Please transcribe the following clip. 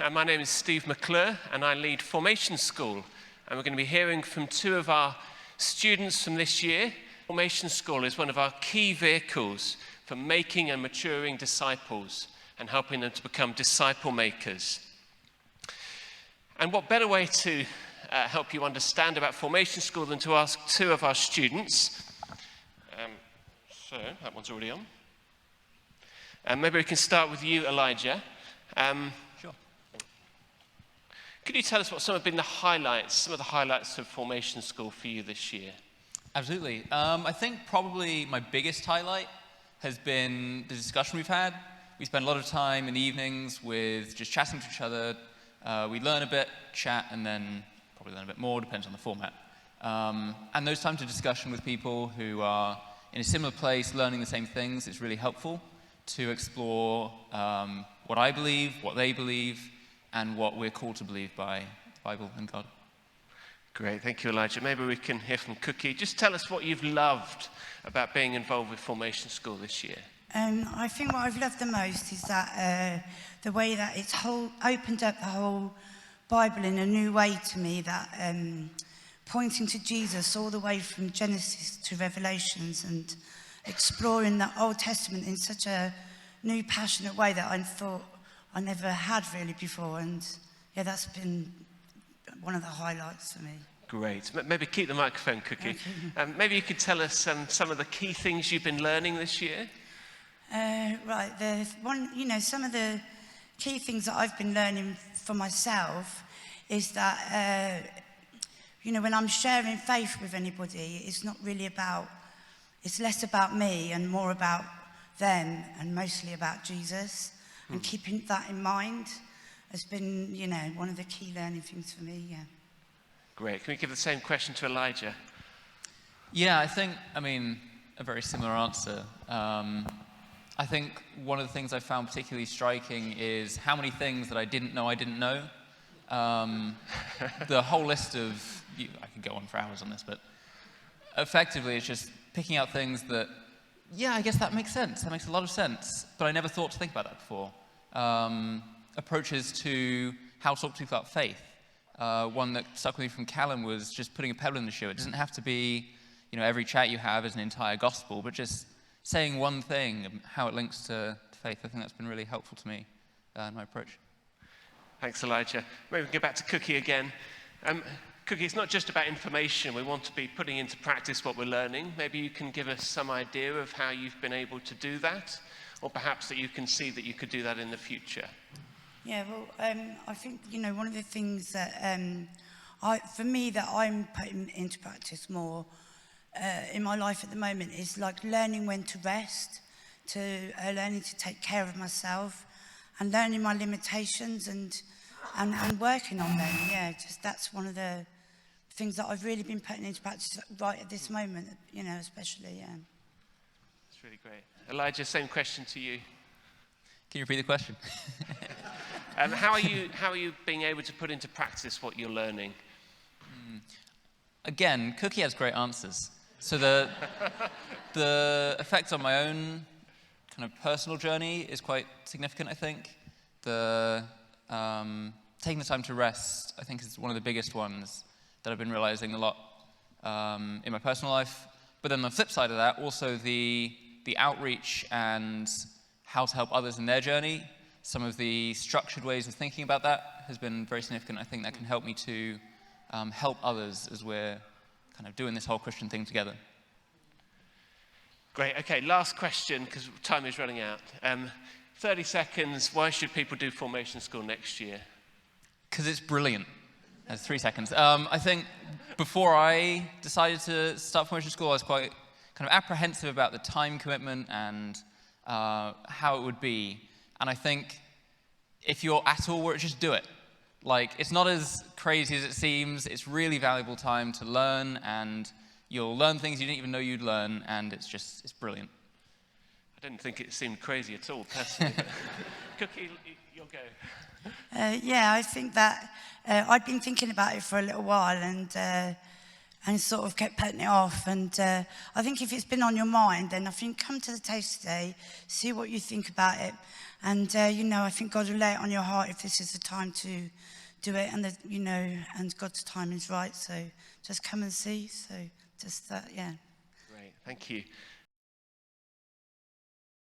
and my name is Steve McClure, and I lead Formation School. And we're going to be hearing from two of our students from this year. Formation School is one of our key vehicles for making and maturing disciples and helping them to become disciple makers. And what better way to help you understand about Formation School than to ask two of our students. So that one's already on. Maybe we can start with you, Elijah. Sure. Could you tell us what some of the highlights of Formation School for you this year? Absolutely. I think probably my biggest highlight has been the discussion we've had. We spend a lot of time in the evenings with just chatting to each other. We learn a bit, chat, and then probably learn a bit more, depends on the format. And those times of discussion with people who are in a similar place, learning the same things, is really helpful to explore what I believe, what they believe, and what we're called to believe by the Bible and God. Great, thank you, Elijah. Maybe we can hear from Cookie. Just tell us what you've loved about being involved with Formation School this year. I think what I've loved the most is that the way that it's opened up the whole Bible in a new way to me, that pointing to Jesus all the way from Genesis to Revelations and exploring the Old Testament in such a new, passionate way that I thought I never had really before. And yeah, that's been one of the highlights for me. Great. Maybe keep the microphone, Cookie. Maybe you could tell us some of the key things you've been learning this year. Right. Some of the key things that I've been learning for myself is that, when I'm sharing faith with anybody, it's less about me and more about them, and mostly about Jesus. And keeping that in mind has been, one of the key learning things for me, yeah. Great. Can we give the same question to Elijah? Yeah, I think, a very similar answer. I think one of the things I found particularly striking is how many things that I didn't know. The whole list of, I could go on for hours on this, but effectively it's just picking out things that, yeah, I guess that makes sense. That makes a lot of sense, but I never thought to think about that before. Approaches to how to talk to people about faith. One that stuck with me from Callum was just putting a pebble in the shoe. It doesn't have to be, every chat you have is an entire gospel, but just saying one thing and how it links to faith. I think that's been really helpful to me in my approach. Thanks, Elijah. Maybe we can go back to Cookie again. Cookie, it's not just about information. We want to be putting into practice what we're learning. Maybe you can give us some idea of how you've been able to do that, or perhaps that you can see that you could do that in the future. Yeah, well, I think, one of the things that, for me, that I'm putting into practice more in my life at the moment is like learning when to rest, learning to take care of myself, and learning my limitations and working on them. Yeah, just that's one of the things that I've really been putting into practice right at this moment, especially, yeah. That's really great. Elijah, same question to you. Can you repeat the question? How are you being able to put into practice what you're learning? Again, Cookie has great answers. So the effect on my own kind of personal journey is quite significant, I think. Taking the time to rest, I think, is one of the biggest ones that I've been realizing a lot in my personal life. But then on the flip side of that, also the outreach and how to help others in their journey, some of the structured ways of thinking about that has been very significant. I think that can help me to help others as we're kind of doing this whole Christian thing together. Great. Okay, last question, because time is running out. 30 seconds, why should people do Formation School next year? Because it's brilliant. That's 3 seconds. I think before I decided to start Formation School, I was quite kind of apprehensive about the time commitment and how it would be. And I think if you're at all worried, just do it. Like, it's not as crazy as it seems. It's really valuable time to learn, and you'll learn things you didn't even know you'd learn, and it's brilliant. I didn't think it seemed crazy at all, personally. Cookie, you'll go. Yeah, I think that I'd been thinking about it for a little while and sort of kept putting it off. And I think if it's been on your mind, then I think come to the taste today, see what you think about it, And, you know, I think God will lay it on your heart if this is the time to do it, and, you know, and God's time is right. So just come and see. So just that, yeah. Great, thank you.